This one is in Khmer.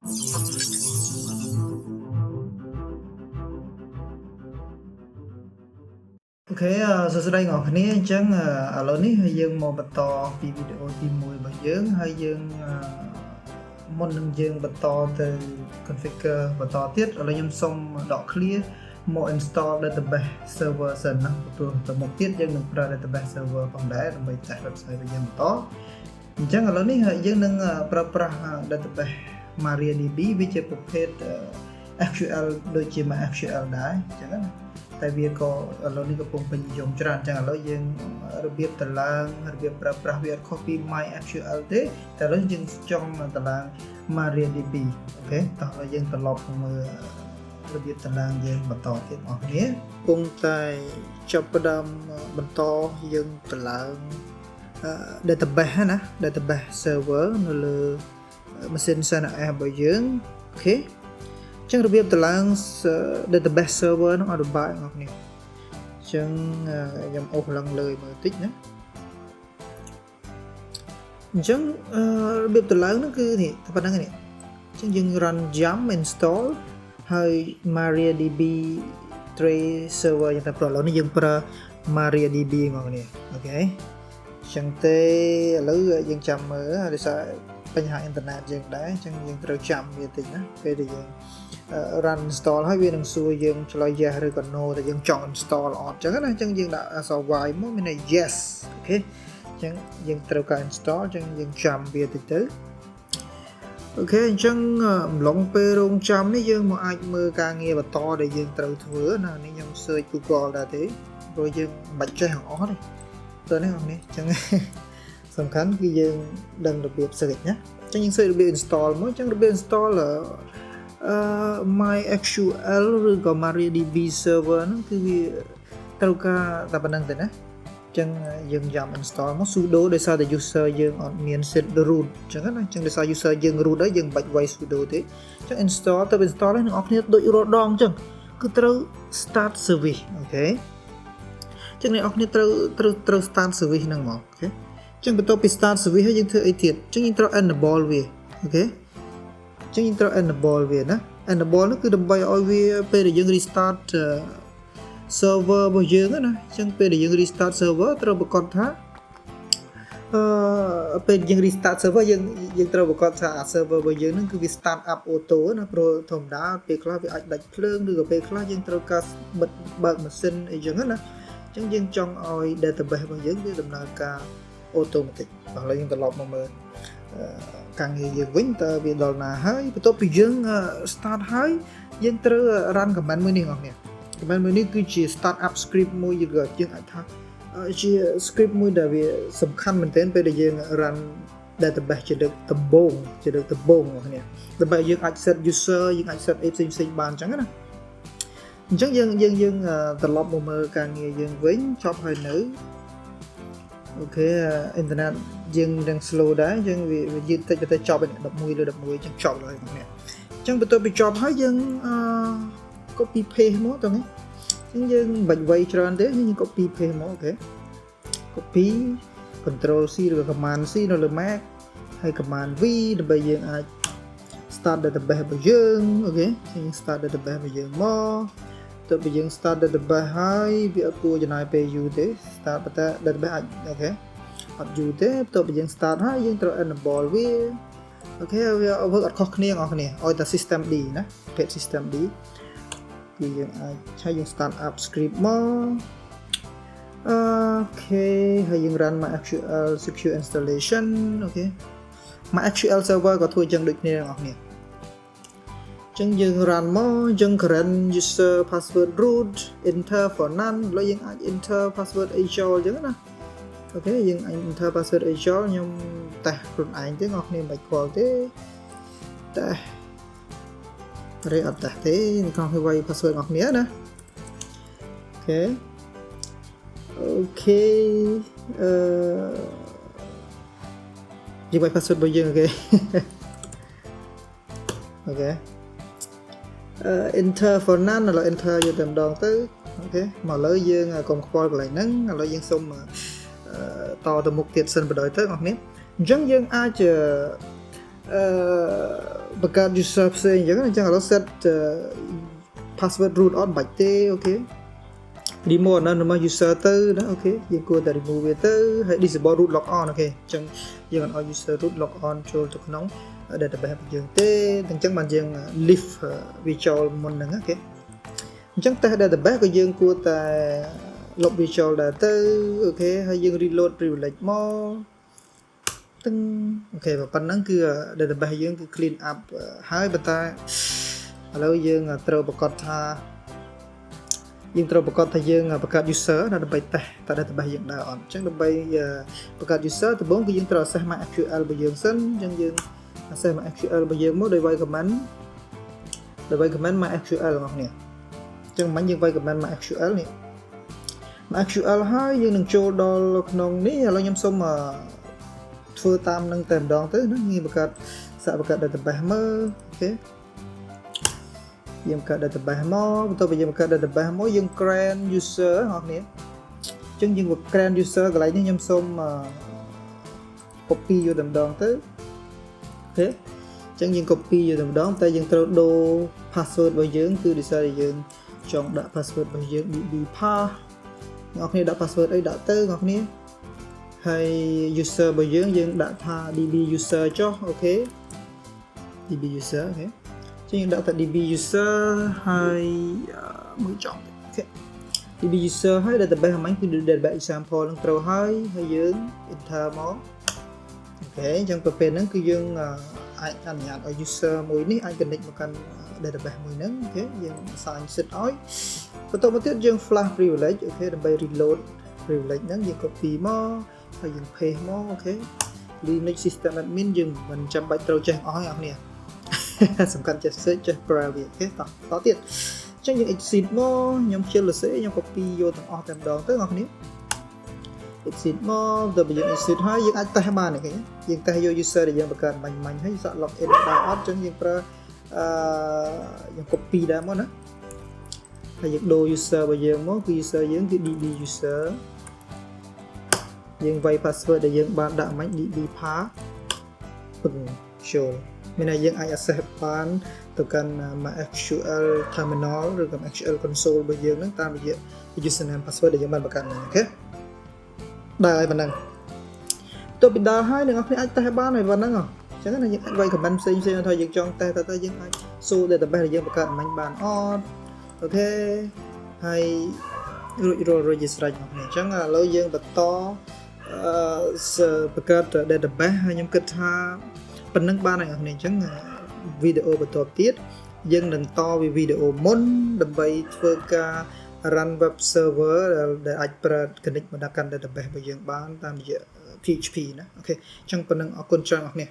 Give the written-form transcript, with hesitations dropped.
Ok, sau đây ngọc này chẳng ở lớn ní hay dương một bật to vì video tìm mùi bởi dương hay dương một lần dương bật to từ configure bật to tiết ở đây nhâm xong đỏ clear một install database server sân từ một tiết dương được ra database server bằng đá để mình chạy website bây giờ một to chẳng ở lớn ní hay dương nâng database MariaDB với chế phục hết SQL đôi chế mà SQL đá chẳng hạn tại vì có ở lâu này có cùng bình dùng tràn chẳng là dânរបៀបតឡើងរបៀបប្រើប្រាស់វា copy MySQL ទេតែឥឡូវយើងចង់តឡើង MariaDB អូខេតោះយើងត្រឡប់មើលរបៀបតឡើងយើងបន្តទៀតបងប្អូនគង់តែចាប់ផ្ដើមបន្តយើងតឡើង database ណា database server នៅលើ machine CentOS របស់យើងអូខេចឹងរបៀបតឡើង database server នោះអត់បាយបងប្អូនចឹងខ្ញុំអូសឡើងលើមើលតិចណាអញ្ចឹងរបៀបតឡើងនោះគឺនេះតែប៉ុណ្្នឹងនេះអញ្ចឹងយើង run yum install ហើយ MariaDB tray server យ៉ាងតែប្រឡូវនេះយើងប្រើ MariaDB បងប្អូនអូខេអញ្ចឹងទេឥឡូវយើងចាំមើលដោយសារបញ្ហាអ៊ីនធឺណិតយើងដែរអញ្ចឹងយើងត្រូវចាំវាតិចណាពេលដែលយើងrun install ហើយវានឹងសួរយើងឆ្លើយ yes ឬក៏ no តែយើងចង់ install អត់អញ្ចឹងណាអញ្ចឹងយើងដាក់អក្សរ y មកមានន័យ yes អូខេអញ្ចឹងយើងត្រូវការ install អញ្ចឹងយើងចាំវាតិចទៅអូខេអញ្ចឹងអំឡុងពេលរងចាំនេះយើងមកអាចមើលការងារបន្តដែលយើងត្រូវធ្វើណានេះខ្ញុំ search Google ដែរទេព្រោះយើងមិនបាច់ចេះទាំងអស់ទេតើនេះអញ្ចឹងសំខាន់គឺយើងដឹងរបៀប search ណាអញ្ចឹងយើង search របៀប install មកអញ្ចឹងរបៀប install MySQL ឬក៏ MariaDB server ហ្នឹងគឺវាត្រូវការតែប៉ុណ្្នឹងទេណាអញ្ចឹងយើងយ៉ាំ install មក sudo ដោយសារតែ user យើងអត់មាន set root អញ្ចឹងណាអញ្ចឹងដោយសារ user យើង root ហើយយើងមិនបាច់វាយ sudo ទេអញ្ចឹង install ទៅ install ហ្នឹងអ្នកនរគ្នាដូចរាល់ដងអញ្ចឹងគឺត្រូវ start service អូខេអញ្ចឹងអ្នកនរគ្នាត្រូវ start service ហ្នឹងមកអូខេអញ្ចឹងបន្ទាប់ពី start service ហើយយើងធ្វើអីទៀតអញ្ចឹងយើងត្រូវ enable វាអូខេចឹងយើងត្រូវ enable វាណា enable នោះគឺដើម្បីឲ្យវាពេលដែលយើង restart server របស់យើងណាអញ្ចឹងពេលដែលយើង restart server ត្រូវប្រកាសថាពេលយើង restart server យើងត្រូវប្រកាសថា server របស់យើងហ្នឹងគឺវា start up auto ណាព្រោះធម្មតាពេលខ្លះវាអាចដាច់ភ្លើងឬក៏ពេលខ្លះយើងត្រូវការបិទបើកម៉ាស៊ីនអីចឹងណាអញ្ចឹងយើងចង់ឲ្យ database របស់យើងវាដំណើរការ automatic ឥឡូវយើងត្រឡប់មកមើលការងារយើងវិញតើវាដល់ណាហើយបន្ទាប់ពីយើង start ហើយយើងត្រូវ run command មួយនេះបងប្អូន command មួយនេះគឺជា start up script មួយយើងអាចថាជា script មួយដែលវាសំខាន់មែនទែនពេលដែលយើង run database ជាលើកដំបូងបងប្អូនដើម្បីយើងអាច set user យើងអាច set អីផ្សេងៗបានអញ្ចឹងណាអញ្ចឹងយើងត្រឡប់មកមើលការងារយើងវិញចប់ហើយនៅអូខេអ៊ីនធឺណិតយើងនឹង slow ដែរយើងវាយឺតតិចទៅចប់11លើ11ចឹងចប់ហើយបងប្អូនអញ្ចឹងបន្ទាប់ពីចប់ហើយយើងcopy paste មកតើហ្នឹងយើងមិនបាច់វាយច្រើនទេយើង copy paste មកអូខេ copy control C ឬ command C នៅលើ Mac ហើយ command V ដើម្បីយើងអាច start database របស់យើងអូខេយើង start database របស់យើងមកទៅពេលយើង start database ហើយវាអត់គួរចំណាយពេលយូរទេ start ប៉ុន្តែ database អាចអូខេអត់យូរទេបន្ទាប់ពីយើង start ហើយយើងត្រូវ enable វាអូខេវាធ្វើអត់ខុសគ្នាបងប្អូនឲ្យតែ system D ណា page system D គឺយើងអាចឆាយើង start up script មកអូខេហើយយើង run MySQL secure installation អូខេ MySQL server ក៏ធ្វើចឹងដូចគ្នាបងប្អូនចឹងយើង run មកយើង current user password root enter for none ឥឡូវយើងអាច enter password អីចូលចឹងណាអូខេយើងអាច enter password អីចូលខ្ញុំតេស្តខ្លួនឯងទេអ្នកគ្នាមិនបាច់ខ្វល់ទេតេស្តរេអត់តេស្តទេអ្នកគ្នាវាយ password អ្នកគ្នាណាអូខេយើងវាយ password របស់យើងអូខេអូខេenter for none ឥឡូវ enter យកតែម្ដងទៅអូខេមកលើយើងកុំខ្វល់កន្លែងហ្នឹងឥឡូវយើងសុំតទៅមុខទៀតសិនបណ្ដោយទៅបងប្អូនអញ្ចឹងយើងអាច បង្កើត user ផ្សេងអញ្ចឹងឥឡូវ set password root on បាច់ទេអូខេ remove របស់ user ទៅណាអូខេយើងគួរតែ remove វាទៅហើយ disable root log on អូខេអញ្ចឹងយើងអត់ឲ្យ user root log on ចូលទៅក្នុង database របស់យើងទេអញ្ចឹងបានយើង leave វាចូលមុនហ្នឹងអូខេអញ្ចឹង test database ក៏យើងគួរតែលុបវាចូលដែរទៅអូខេហើយយើង reload privilege មកទាំងអូខេប៉ុណ្ណឹងគឺ database យើងគឺ clean up ហើយប៉ុន្តែឥឡូវយើងត្រូវប្រកាសថាយើងបង្កើត user ដើម្បី test តើ database យើងដើរអត់អញ្ចឹងដើម្បីបង្កើត user ដំបូងគឺយើងត្រូវ access MySQL របស់យើងសិនអញ្ចឹងយើង access MySQL របស់យើងមកដោយវាយ command MySQL របស់គ្នាអញ្ចឹងមិញយើងវាយ command MySQL នេះ MySQL ហើយយើងនឹងចូលដល់ក្នុងនេះឥឡូវខ្ញុំសូមធ្វើតាមនឹងតែម្ដងទៅណាងាយបង្កើតdatabase មើលអូខេយើងបង្កើត database មកបន្ទាប់ពីយើងបង្កើត database មកយើង create user បងប្អូនអញ្ចឹងយើង create user កន្លែងនេះខ្ញុំសូម copy យកតែម្ដងទៅអូខេអញ្ចឹងយើង copy យកតែម្ដងតែយើងត្រូវដូរ password របស់យើងគឺដោយសារយើងចង់ដាក់ password របស់យើង db pass អ្នកគ្នាដាក់ password អីដាក់ទៅអ្នកគ្នាហើយ user របស់យើងដាក់ថា db user ចុះអូខេ db user អូខេចឹងយើងដាក់តែ db user ហើយមួយចង់អូខេ db user ហើយ database ហ្នឹងគឺ database example នឹងត្រូវហើយយើង enter មកអូខេអញ្ចឹងប្រភេទហ្នឹងគឺយើងអាចអនុញ្ញាតឲ្យ user មួយនេះអាច connect មកកាន់ database មួយហ្នឹងអូខេយើង assign set ឲ្យបន្ទាប់មកទៀតយើង flash privilege អូខេដើម្បី reload privilege ហ្នឹងយើង copy មកហើយយើង paste មកអូខេ Linux system admin យើងមិនចាំបាច់ត្រូវចេះអស់ទេអ្នកគ្នាសំខាន់ចេះ search ចេះ browse វាអូខេតទៀតអញ្ចឹងយើង exit មកខ្ញុំជិលសរសេរខ្ញុំ copy យកទាំងអស់តែម្ដងទៅអ្នកគ្នា exit មកដល់យើង exit ហើយយើងអាច test បានទេយើង test យក user ដែលយើងបង្កើតបាញ់ហើយសាក់ login ដែរអត់អញ្ចឹងយើងប្រើយើង copy ដែរមកណាហើយយើងដូរ user របស់យើងមកគឺ user យើងគឺ db user យើងវាយ password ដែលយើងបានដាក់មិញ db pass ពឹងចូលមានន័យយើងអាច access បានទៅកាន់ MySQL terminal ឬក៏ MySQL console របស់យើងហ្នឹងតាមរយៈ username password ដែលយើងបានបង្កើតហ្នឹងអូខេដើរឲ្យប៉ុណ្ណឹងទៅពីដើរហើយអ្នកនរគ្នាអាច test បានហើយប៉ុណ្ណឹងអញ្ចឹងណាយើងអាចវាយ comment ផ្សេងថាយើងចង់ test តើយើងអាច show database ដែលយើងបង្កើតមិញបានអត់អូខេហើយរួចជាស្រេចអ្នកគ្នាអញ្ចឹងឥឡូវយើងបន្តបង្កើត database ហើយខ្ញុំគិតថាប៉ុណ្ណឹងបានហើយអ្នកគ្នាអញ្ចឹងវីដេអូបន្តទៀតយើងនឹងតវីដេអូមុនដើម្បីធ្វើការ run web server ដែលអាចប្រើ connect មកដល់កាន់ database របស់យើងបានតាមរយៈ PHP ណាអូខេអញ្ចឹងប៉ុណ្ណឹងអរគុណច្រើនអ្នកគ្នា